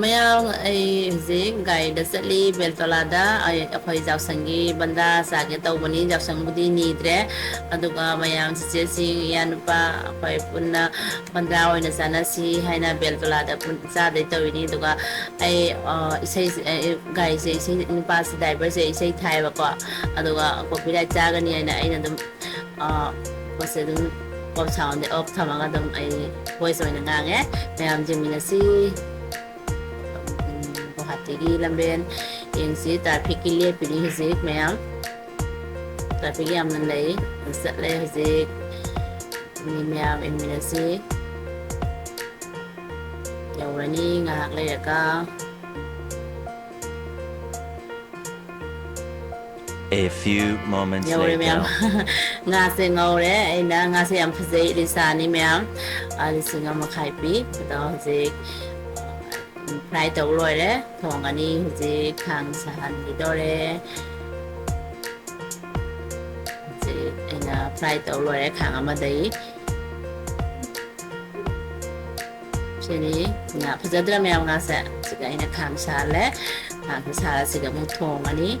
ꯃꯌꯥꯝ ꯑꯩ ꯍꯧꯖꯤꯛ ꯒꯥꯔꯤꯗ ꯆꯠꯂꯤ ꯕꯦꯜꯇꯣꯂꯥꯗ ꯑꯩꯈꯣꯏ ꯌꯥꯎꯁꯪꯒꯤ ꯕꯟꯗꯥ ꯆꯥꯒꯦ ꯇꯧꯕꯅꯤ ꯌꯥꯎꯁꯪꯕꯨꯗꯤ ꯅꯤꯗ꯭ꯔꯦ ꯑꯗꯨꯒ ꯃꯌꯥꯝ ꯆꯤꯆꯦꯁꯤꯡ ꯏꯌꯥꯅꯨꯄꯥ ꯑꯩꯈꯣꯏ ꯄꯨꯟꯅ ꯕꯟꯗꯥ ꯑꯣꯏꯅ ꯆꯥꯅꯁꯤ ꯍꯥꯏꯅ ꯕꯦꯜꯇꯣꯂꯥꯗ ꯆꯥꯗꯣꯏ ꯇꯧꯔꯤꯅꯤ ꯑꯗꯨꯒ ꯑꯩ ꯏꯁꯩ ꯒꯥꯔꯤꯁꯦ ꯏꯁꯩ ꯅꯨꯄꯥꯁꯤ ꯗ꯭ꯔꯥꯏꯚꯔꯁꯦ ꯏꯁꯩ ꯊꯥꯏꯕꯀꯣ ꯑꯗꯨꯒ ꯀꯣꯄꯤꯔꯥꯏꯠ ꯆꯥꯒꯅꯤ ꯍꯥꯏꯅ ꯑꯩꯅ ꯑꯗꯨꯝ ꯄꯣꯠꯁꯦ ꯑꯗꯨꯝ ꯑꯣꯐ ꯁꯥꯎꯟꯗꯤ ꯑꯣꯐ ꯊꯝꯃꯒ ꯑꯗꯨꯝ ꯑꯩ ꯚꯣꯏꯁ ꯑꯣꯏꯅ ꯉꯥꯡꯉꯦ ꯃꯌꯥꯝ ꯌꯦꯡꯃꯤꯟꯅꯁꯤ ꯒꯨꯋꯥꯍꯥꯇꯤꯒꯤ ꯂꯝꯕꯦꯟ ꯌꯦꯡꯁꯤ ꯇ꯭ꯔꯥꯐꯤꯛꯀꯤ ꯂꯦꯞꯄꯤꯔꯤ ꯍꯧꯖꯤꯛ ꯃꯌꯥꯝ ꯇ꯭ꯔꯥꯐꯤꯛ ꯌꯥꯝꯅ ꯂꯩ ꯆꯠꯂꯦ ꯍꯧꯖꯤꯛ ꯃꯤ ꯃꯌꯥꯝ ꯌꯦꯡꯃꯤꯟꯅꯁꯤ ꯌꯧꯔꯅꯤ ꯉꯥꯏꯍꯥꯛ ꯂꯩꯔꯒ A few moments ꯌꯧꯔꯦ ꯃꯌꯥꯝ later. ꯉꯥꯁꯦ ꯉꯧꯔꯦ ꯑꯩꯅ ꯉꯥꯁꯦ ꯌꯥꯝ ꯐꯖꯩ ꯏꯂꯤꯁꯥꯅꯤ ꯃꯌꯥꯝ 1,000 ꯄꯤ ꯑꯗꯣ ꯍꯧꯖꯤꯛ ꯐ꯭ꯔꯥꯏ ꯇꯧ ꯂꯣꯏꯔꯦ ꯊꯣꯡꯉꯅꯤ ꯍꯧꯖꯤꯛ ꯈꯥꯡ ꯁꯥꯍꯟꯈꯤꯗꯣꯔꯦ ꯍꯧꯖꯤꯛ ꯑꯩꯅ ꯐ꯭ꯔꯥꯏ ꯇꯧ ꯂꯣꯏꯔꯦ ꯈꯥꯡ ꯑꯃꯗꯒꯤ ꯁꯤꯅꯤ ꯉꯥ ꯐꯖꯗ꯭ꯔ ꯃꯌꯥꯝ ꯉꯥꯁꯦ ꯁꯤꯒ ꯑꯩꯅ ꯈꯥꯡ ꯁꯥꯍꯜꯂꯦ ꯈꯥꯡꯁꯦ ꯁꯥꯍꯜꯂꯁꯤꯒ ꯑꯃꯨꯛ ꯊꯣꯡꯉꯅꯤ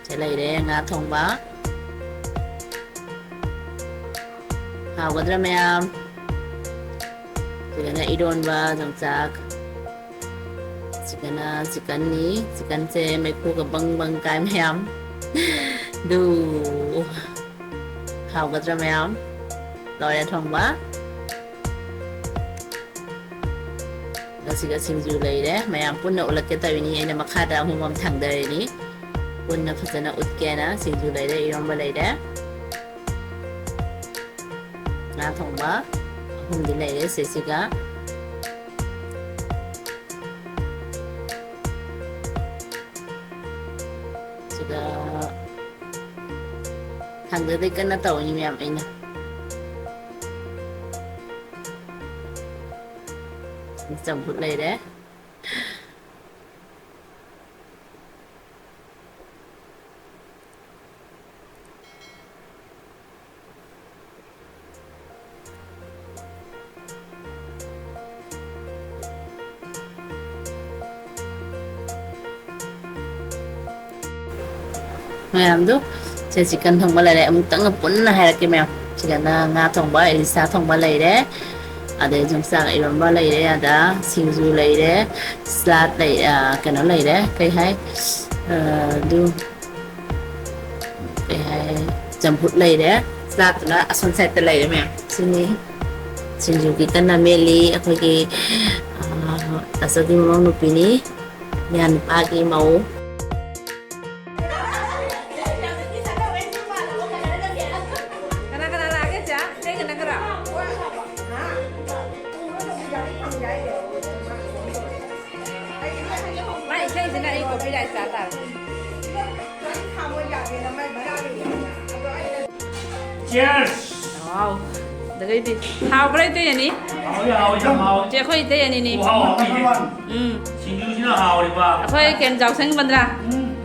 ꯁꯤ ꯂꯩꯔꯦ ꯉꯥ ꯊꯣꯡꯕ ꯍꯥꯎꯒꯗ꯭ꯔꯥ ꯃꯌꯥꯝ ꯁꯤꯒꯅ ꯏꯔꯣꯟꯕ ꯌꯣꯡꯆꯥꯛ ꯁꯤꯒꯅ ꯆꯤꯛꯀꯟꯅꯤ ꯆꯤꯛꯀꯟꯁꯦ ꯃꯩꯈꯨꯒ ꯕꯪ ꯕꯪ ꯀꯥꯏ ꯃꯌꯥꯝ ꯗꯨ ꯍꯥꯎꯒꯗ꯭ꯔꯥ ꯃꯌꯥꯝ ꯂꯣꯏꯔꯦ ꯊꯣꯡꯕ ꯉꯁꯤꯒ ꯁꯤꯡꯖꯨ ꯂꯩꯔꯦ ꯃꯌꯥꯝ ꯄꯨꯟꯅ ꯎꯠꯂꯛꯀꯦ ꯇꯧꯔꯤꯅꯤ ꯑꯩꯅ ꯃꯈꯥꯗ ꯑꯃꯃꯝ ꯊꯥꯡꯗꯔꯤꯅꯤ ꯄꯨꯟꯅ ꯐꯖꯅ ꯎꯠꯀꯦꯅ ꯁꯤꯡꯖꯨ ꯂꯩꯔꯦ ꯏꯔꯣꯟꯕ ꯂꯩꯔꯦ ꯉꯥ ꯊꯣꯡꯕ ꯑꯍꯨꯝꯗꯤ ꯂꯩꯔꯦ ꯁꯤꯁꯤꯒ ꯁꯤꯒ ꯊꯥꯡꯗꯗꯩ ꯀꯟꯅ ꯇꯧꯔꯤꯅꯤ ꯃꯌꯥꯝ ꯑꯩꯅ ꯆꯝꯐꯨꯠ ꯂꯩꯔꯦ ꯃꯌꯥꯝꯗꯣ ꯁꯤ ꯆꯤꯛꯀꯟ ꯊꯣꯡꯕ ꯂꯩꯔꯦ ꯑꯃꯨꯛꯇꯪꯒ ꯄꯨꯟꯅ ꯍꯥꯏꯔꯛꯀꯦ ꯃꯌꯥꯝ ꯁꯤꯗꯅ ꯉꯥ ꯊꯣꯡꯕ ꯏꯂꯤꯁꯥ ꯊꯣꯡꯕ ꯂꯩꯔꯦ ꯑꯗꯩ ꯌꯣꯡꯆꯥꯛ ꯏꯔꯣꯟꯕ ꯂꯩꯔꯦ ꯑꯗ ꯁꯤꯡꯖꯨ ꯂꯩꯔꯦ ꯁꯂꯥꯗ ꯂꯩ ꯀꯩꯅꯣ ꯂꯩꯔꯦ ꯀꯩ ꯍꯥꯏ ꯑꯗꯨ ꯀꯩ ꯍꯥꯏ ꯆꯝꯐꯨꯠ ꯂꯩꯔꯦ ꯁꯂꯥꯗꯇꯨꯅ ꯑꯁꯣꯝ ꯁꯥꯏꯗꯇ ꯂꯩꯔꯦ ꯃꯌꯥꯝ ꯁꯤꯅꯤ ꯁꯤꯡꯖꯨꯒꯤ ꯀꯟꯅ ꯃꯦꯠꯂꯤ ꯑꯩꯈꯣꯏꯒꯤ ꯑꯆꯧꯒꯤ ꯃꯃꯧ ꯅꯨꯄꯤꯅꯤ ꯏꯌꯥꯅꯨꯄꯥꯒꯤ ꯃꯧ Cheers! Wow, dagaydi. Hawgra ito yan eh. Hawli yam hawli. Che khoi ito yan ni. Hawli ni. Sinju sina hawli ba? Khoi ken jaw sang bandra.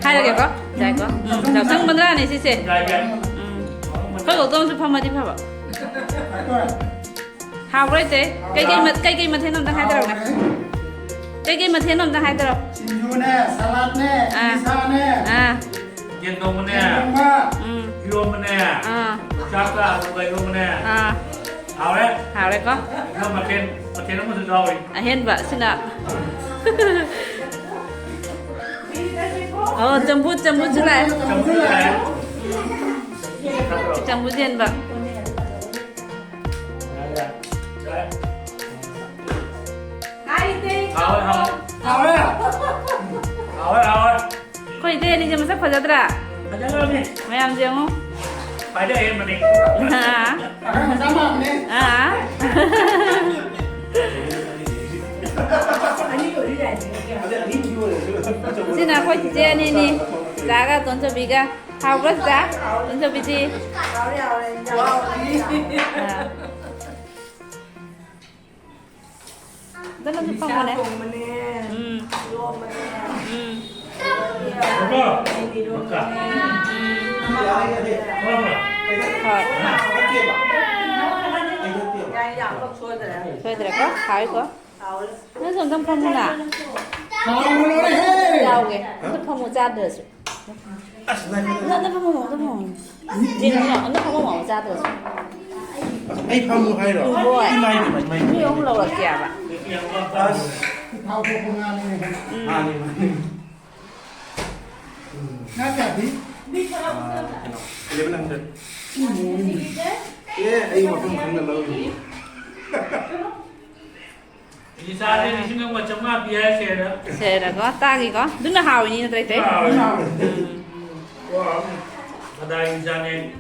Hai lagi ko? Jai ko. Jaw sang bandra ni si se. Jai jai. Khoi ko tong su phama di phaba. Hawgra ito. Kai mat hen nom dang hai daro na. Kai mat hen nom dang hai daro. Sinju ne, salad ne, pizza ne. Yen dong ne. Yom ne. Chaka kai yom ne. Hào đấy. Hào đấy có. Không mà trên nó có sự rồi. Hen ba sina. Jambut sila. Trong cái này. Jambut hen ba. Hào đấy. Hào đấy. Hào đấy. Khoi ito ni jam sak phajadra. Aja lo ni. Mayam jemo. Phải đây em mà đi. Sama ne. Sina khoi je ni zaga toncho biga hawra za toncho biji dan itu pang mana Buka. Buka. thôi được có khỏi có nó dùng trong phong nè Kamu lo deh. Jauh ke? Itu kamu jatuh sih. Itu kamu mau, itu mau. Jadi itu kamu mau jatuh sih. ไอ้พังมือใครหรอ Boy. ไม่ Ini om lo lagi apa? Kau hubungan ini. นี่ Nggak jadi. เดี๋ยวมันนั่งเดินไอ้หัวพังกันเรา Di sana di sini macam apa biasa ya? Saya có tagi có. Đứng nó hào như thế đấy. Wah, ada insan yang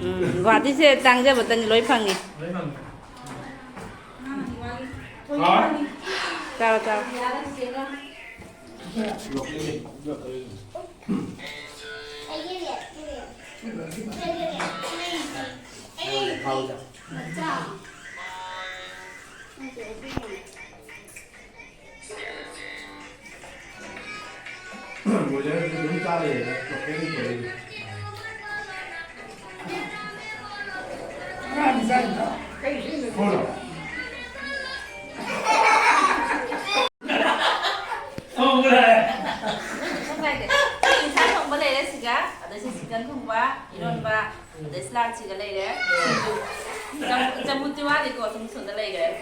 Gua thì sẽ tăng cho một tầng lối phẳng đi. memang. Hah? Chào chào. Buổi giờ đứng ra để đọc cái gì vậy? Nggak bisa. Thôi rồi. Oh, boleh. Không phải cái insan không có lấy đấy gì cả. Ở đây chỉ cần không quá, iron ba. Ở đây slang chỉ có lấy đấy. Trong một tiêu thì có trong sườn đã lấy đấy.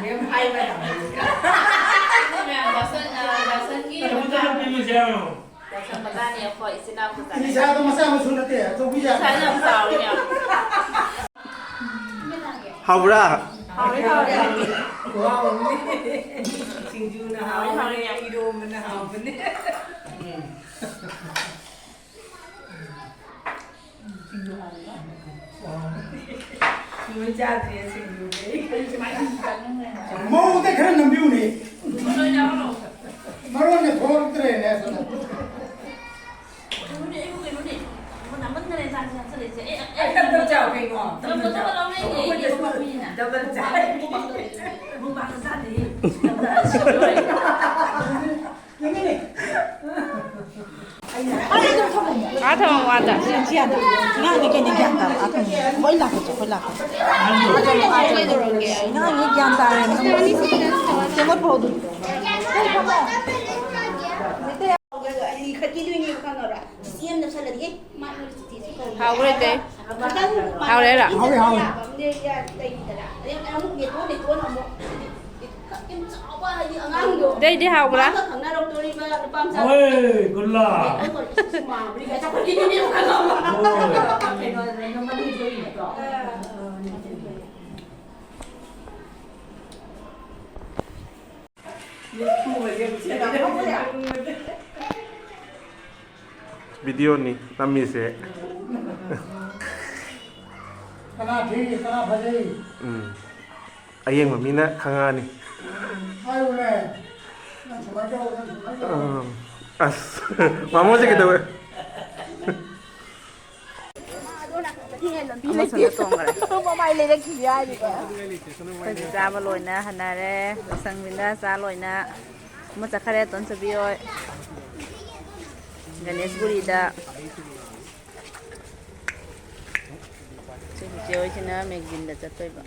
Nếu hay vậy. Mẹ bảo sân kia. Betul pilih siapa? Bảo sân mà ta nhiều khỏi xin nào của ta. Bisa tuh masa mau sunat ya? Tuh bisa. Saya làm sao nhỉ? Hào ra. Hỏi hỏi đi. Sinju na Hỏi hao, hỏi nhỉ? idom na hao bene. Mun jadi sinju deh. Mau teh keren nambiu nih. Nói nhau rồi. Marwan nih thor keren ya sunat. Nó đi, nó đi. Nó nằm bên này sang sang sang sang. Tâm chào cái ngọ. Nó nó nó lên gì? Nó không gì nè. Tâm chào. Muốn bán ra đi. Nó ra sửa rồi. Á thằng ngoan đã. Nga ni kini gyanta akan boy la ko boy la ko nga ni gyanta ni semot bodu Hào cái đấy. Hào đấy là. Hào hào. Đây đi hào ra. Oi, gula. Video ni nami se. Kena di, kena baju. Ayengแบบนี้นะข้างๆนี่ Ayo le. Yang suka jauh, yang suka jauh. As. Mamo sih gitu. Ama sân tông cái này. Phải ra vào lối na hana đấy. Sang bên đó ra lối na. Mà chắc khare tuần sẽ bị oi. Ganesh Guri da. Jadi jauh cina megin dah jatuh iba.